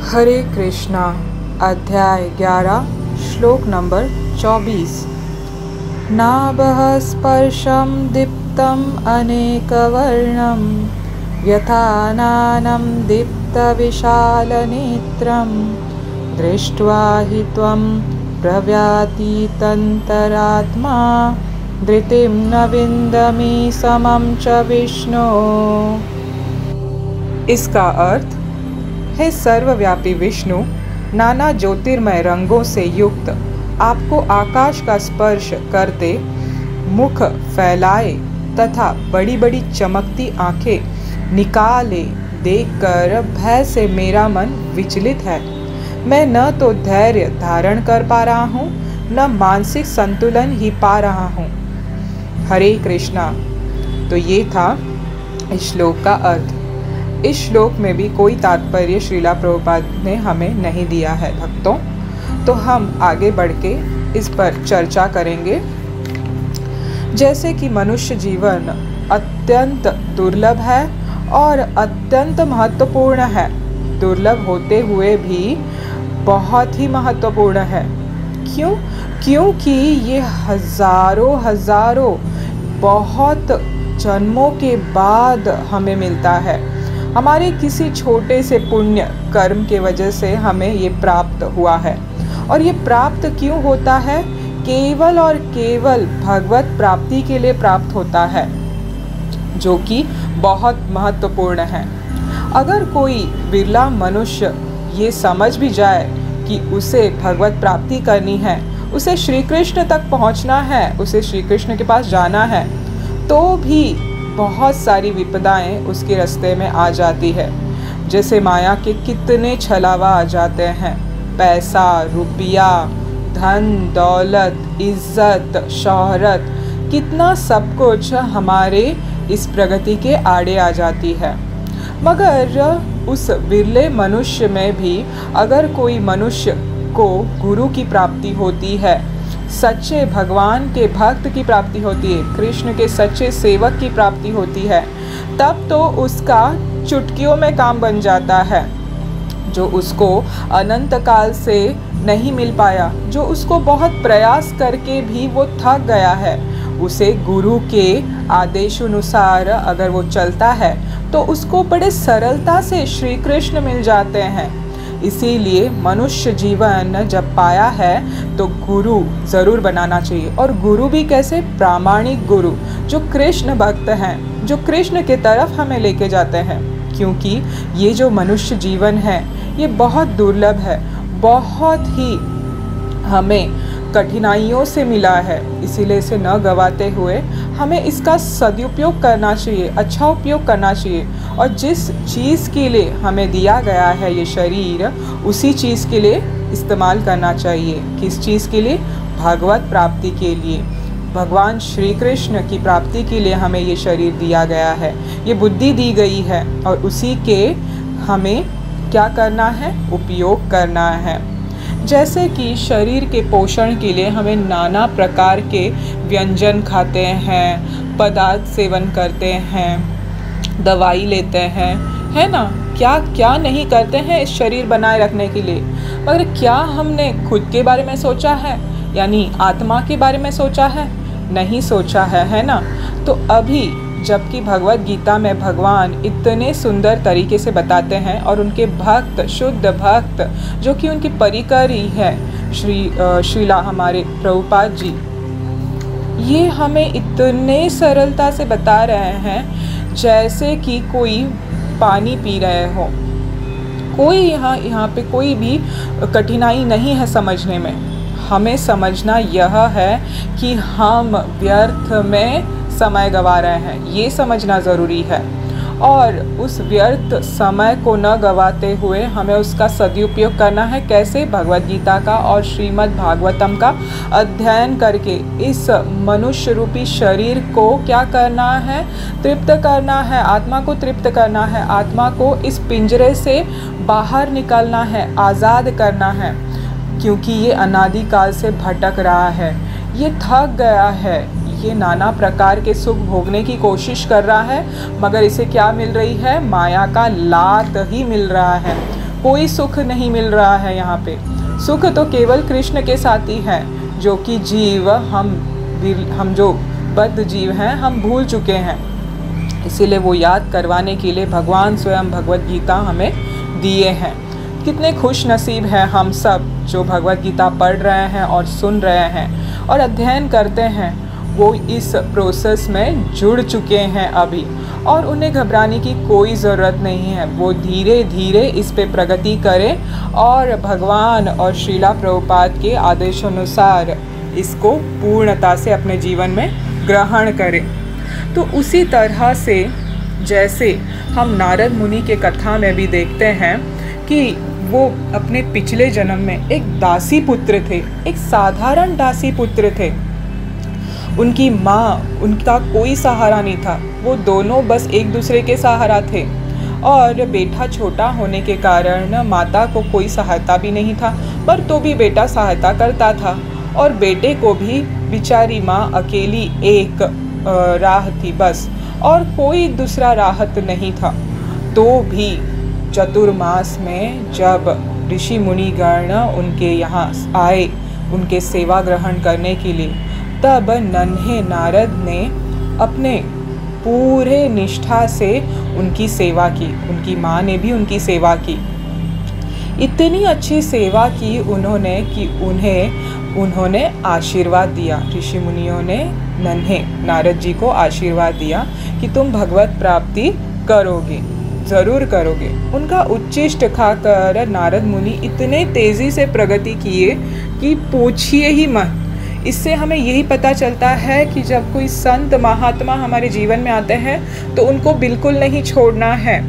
हरे कृष्णा। अध्याय 11 श्लोक नंबर 24। नाभः स्पर्शं दीप्तम् अनेकवर्णं व्यथानानं दीप्तविशालनेत्रं दृष्ट्वा हि त्वं प्रव्यातीतन्तरात्मा धृतिं न विन्दमि समं च विष्णो। इसका अर्थ, हे सर्वव्यापी विष्णु, नाना ज्योतिर्मय रंगों से युक्त आपको आकाश का स्पर्श करते, मुख फैलाए तथा बड़ी बड़ी चमकती आंखें निकाले देखकर भय से मेरा मन विचलित है। मैं न तो धैर्य धारण कर पा रहा हूँ, न मानसिक संतुलन ही पा रहा हूँ। हरे कृष्णा। तो ये था इस श्लोक का अर्थ। इस श्लोक में भी कोई तात्पर्य श्रीला प्रभुपाद ने हमें नहीं दिया है भक्तों, तो हम आगे बढ़ के इस पर चर्चा करेंगे। जैसे कि मनुष्य जीवन अत्यंत दुर्लभ है और अत्यंत महत्वपूर्ण है, दुर्लभ होते हुए भी बहुत ही महत्वपूर्ण है। क्यों? क्योंकि ये हजारों बहुत जन्मों के बाद हमें मिलता है। हमारे किसी छोटे से पुण्य कर्म के वजह से हमें ये प्राप्त हुआ है। और ये प्राप्त क्यों होता है? केवल और केवल भगवत प्राप्ति के लिए प्राप्त होता है, जो कि बहुत महत्वपूर्ण है। अगर कोई बिरला मनुष्य ये समझ भी जाए कि उसे भगवत प्राप्ति करनी है, उसे श्री कृष्ण तक पहुंचना है, उसे श्री कृष्ण के पास जाना है, तो भी बहुत सारी विपदाएं उसके रास्ते में आ जाती है। जैसे माया के कितने छलावा आ जाते हैं, पैसा, रुपया, धन दौलत, इज्जत, शोहरत, कितना सब कुछ हमारे इस प्रगति के आड़े आ जाती है। मगर उस विरले मनुष्य में भी अगर कोई मनुष्य को गुरु की प्राप्ति होती है, सच्चे भगवान के भक्त की प्राप्ति होती है, कृष्ण के सच्चे सेवक की प्राप्ति होती है, तब तो उसका चुटकियों में काम बन जाता है। जो उसको अनंत काल से नहीं मिल पाया, जो उसको बहुत प्रयास करके भी वो थक गया है, उसे गुरु के आदेशानुसार अगर वो चलता है तो उसको बड़े सरलता से श्री कृष्ण मिल जाते हैं। इसीलिए मनुष्य जीवन जब पाया है तो गुरु ज़रूर बनाना चाहिए। और गुरु भी कैसे? प्रामाणिक गुरु, जो कृष्ण भक्त हैं, जो कृष्ण के तरफ हमें लेके जाते हैं। क्योंकि ये जो मनुष्य जीवन है ये बहुत दुर्लभ है, बहुत ही हमें कठिनाइयों से मिला है। इसीलिए इसे न गवाते हुए हमें इसका सदुपयोग करना चाहिए, अच्छा उपयोग करना चाहिए। और जिस चीज़ के लिए हमें दिया गया है ये शरीर, उसी चीज़ के लिए इस्तेमाल करना चाहिए। किस चीज़ के लिए? भगवत प्राप्ति के लिए, भगवान श्री कृष्ण की प्राप्ति के लिए हमें ये शरीर दिया गया है, ये बुद्धि दी गई है, और उसी के हमें क्या करना है? उपयोग करना है। जैसे कि शरीर के पोषण के लिए हमें नाना प्रकार के व्यंजन खाते हैं, पदार्थ सेवन करते हैं, दवाई लेते हैं, है ना? क्या क्या नहीं करते हैं इस शरीर बनाए रखने के लिए। मगर क्या हमने खुद के बारे में सोचा है? यानी आत्मा के बारे में सोचा है? नहीं सोचा है ना? तो अभी जबकि भगवत गीता में भगवान इतने सुंदर तरीके से बताते हैं, और उनके भक्त, शुद्ध भक्त, जो कि उनकी परिकर ही है, श्रीला हमारे प्रभुपाद जी, ये हमें इतने सरलता से बता रहे हैं जैसे कि कोई पानी पी रहे हो। कोई यहाँ पे कोई भी कठिनाई नहीं है समझने में। हमें समझना यह है कि हम व्यर्थ में समय गंवा रहे हैं, ये समझना ज़रूरी है। और उस व्यर्थ समय को न गंवाते हुए हमें उसका सदुपयोग करना है। कैसे? भगवत गीता का और श्रीमद् भागवतम का अध्ययन करके इस मनुष्य रूपी शरीर को क्या करना है? तृप्त करना है, आत्मा को तृप्त करना है, आत्मा को इस पिंजरे से बाहर निकालना है, आज़ाद करना है। क्योंकि ये अनादिकाल से भटक रहा है, ये थक गया है, ये नाना प्रकार के सुख भोगने की कोशिश कर रहा है, मगर इसे क्या मिल रही है? माया का लात ही मिल रहा है। कोई सुख नहीं मिल रहा है यहाँ पे। सुख तो केवल कृष्ण के साथ ही है, जो कि जीव हम जो बद्ध जीव हैं हम भूल चुके हैं। इसीलिए वो याद करवाने के लिए भगवान स्वयं भगवत गीता हमें दिए हैं। कितने खुश नसीब हैं हम सब जो भगवत गीता पढ़ रहे हैं और सुन रहे हैं और अध्ययन करते हैं। वो इस प्रोसेस में जुड़ चुके हैं अभी, और उन्हें घबराने की कोई ज़रूरत नहीं है। वो धीरे धीरे इस पे प्रगति करें और भगवान और श्रीला प्रभुपाद के आदेशानुसार इसको पूर्णता से अपने जीवन में ग्रहण करें। तो उसी तरह से जैसे हम नारद मुनि के कथा में भी देखते हैं कि वो अपने पिछले जन्म में एक दासी पुत्र थे, एक साधारण दासी पुत्र थे। उनकी माँ, उनका कोई सहारा नहीं था, वो दोनों बस एक दूसरे के सहारा थे। और बेटा छोटा होने के कारण माता को कोई सहायता भी नहीं था, पर तो भी बेटा सहायता करता था। और बेटे को भी बेचारी माँ अकेली एक राह थी बस, और कोई दूसरा राहत नहीं था। तो भी चतुर्मास में जब ऋषि मुनिगण उनके यहाँ आए उनके सेवा ग्रहण करने के लिए, तब नन्हे नारद ने अपने पूरे निष्ठा से उनकी सेवा की। उनकी माँ ने भी उनकी सेवा की, इतनी अच्छी सेवा की उन्होंने कि उन्होंने आशीर्वाद दिया। ऋषि मुनियों ने नन्हे नारद जी को आशीर्वाद दिया कि तुम भगवत प्राप्ति करोगे, ज़रूर करोगे। उनका उच्चिष्ट खाकर नारद मुनि इतने तेज़ी से प्रगति किए कि पूछिए ही मत। इससे हमें यही पता चलता है कि जब कोई संत महात्मा हमारे जीवन में आते हैं तो उनको बिल्कुल नहीं छोड़ना है।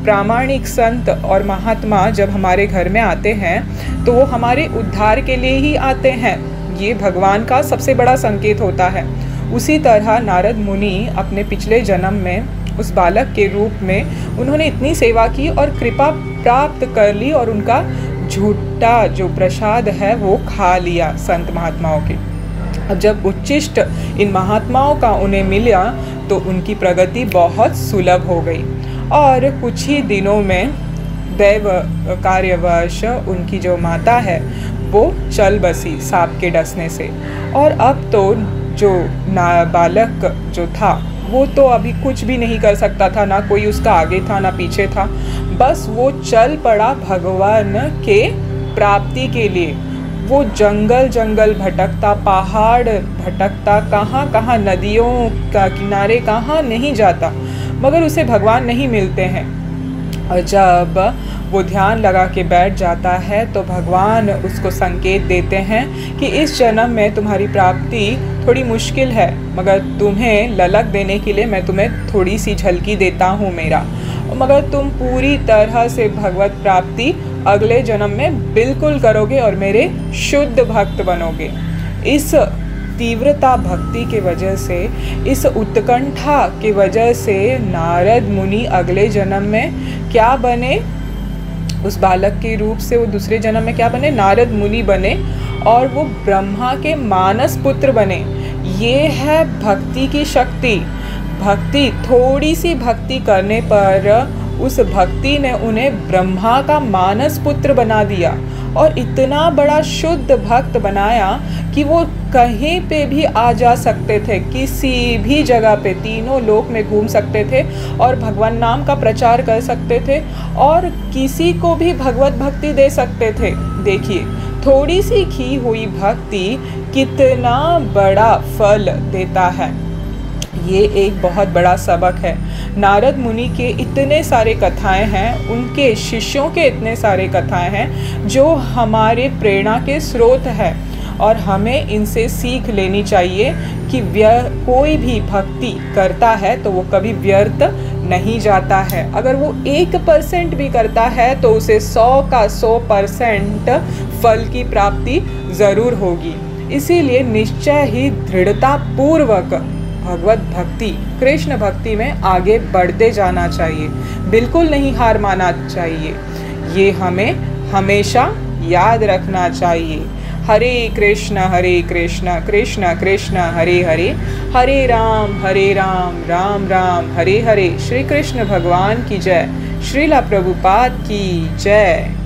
प्रामाणिक संत और महात्मा जब हमारे घर में आते हैं तो वो हमारे उद्धार के लिए ही आते हैं। ये भगवान का सबसे बड़ा संकेत होता है। उसी तरह नारद मुनि अपने पिछले जन्म में उस बालक के रूप में उन्होंने इतनी सेवा की और कृपा प्राप्त कर ली, और उनका झूठा जो प्रसाद है वो खा लिया संत महात्माओं के। अब जब उच्चिष्ट इन महात्माओं का उन्हें मिला तो उनकी प्रगति बहुत सुलभ हो गई, और कुछ ही दिनों में दैव कार्यवश उनकी जो माता है वो चल बसी सांप के डसने से। और अब तो जो बालक जो था वो तो अभी कुछ भी नहीं कर सकता था, ना कोई उसका आगे था ना पीछे था, बस वो चल पड़ा भगवान के प्राप्ति के लिए। वो जंगल जंगल भटकता, पहाड़ भटकता, कहाँ कहाँ नदियों का किनारे कहाँ नहीं जाता, मगर उसे भगवान नहीं मिलते हैं। और जब वो ध्यान लगा के बैठ जाता है तो भगवान उसको संकेत देते हैं कि इस जन्म में तुम्हारी प्राप्ति थोड़ी मुश्किल है, मगर तुम्हें ललक देने के लिए मैं तुम्हें थोड़ी सी झलकी देता हूँ मेरा, मगर तुम पूरी तरह से भगवत प्राप्ति अगले जन्म में बिल्कुल करोगे और मेरे शुद्ध भक्त बनोगे। इस तीव्रता भक्ति के वजह से, इस उत्कंठा के वजह से नारद मुनि अगले जन्म में क्या बने, उस बालक के रूप से वो दूसरे जन्म में क्या बने, नारद मुनि बने, और वो ब्रह्मा के मानस पुत्र बने। ये है भक्ति की शक्ति। भक्ति, थोड़ी सी भक्ति करने पर उस भक्ति ने उन्हें ब्रह्मा का मानस पुत्र बना दिया, और इतना बड़ा शुद्ध भक्त बनाया कि वो कहीं पे भी आ जा सकते थे, किसी भी जगह पे, तीनों लोक में घूम सकते थे और भगवान नाम का प्रचार कर सकते थे, और किसी को भी भगवत भक्ति दे सकते थे। देखिए, थोड़ी सी की हुई भक्ति कितना बड़ा फल देता है। ये एक बहुत बड़ा सबक है। नारद मुनि के इतने सारे कथाएं हैं, उनके शिष्यों के इतने सारे कथाएं हैं जो हमारे प्रेरणा के स्रोत है, और हमें इनसे सीख लेनी चाहिए कि कोई भी भक्ति करता है तो वो कभी व्यर्थ नहीं जाता है। अगर वो 1% भी करता है तो उसे 100 का 100% फल की प्राप्ति ज़रूर होगी। इसीलिए निश्चय ही दृढ़ता पूर्वक भगवत भक्ति, कृष्ण भक्ति में आगे बढ़ते जाना चाहिए, बिल्कुल नहीं हार मानना चाहिए। ये हमें हमेशा याद रखना चाहिए। हरे कृष्ण कृष्ण कृष्ण हरे हरे, हरे राम राम राम हरे हरे। श्री कृष्ण भगवान की जय। श्रीला प्रभुपाद की जय।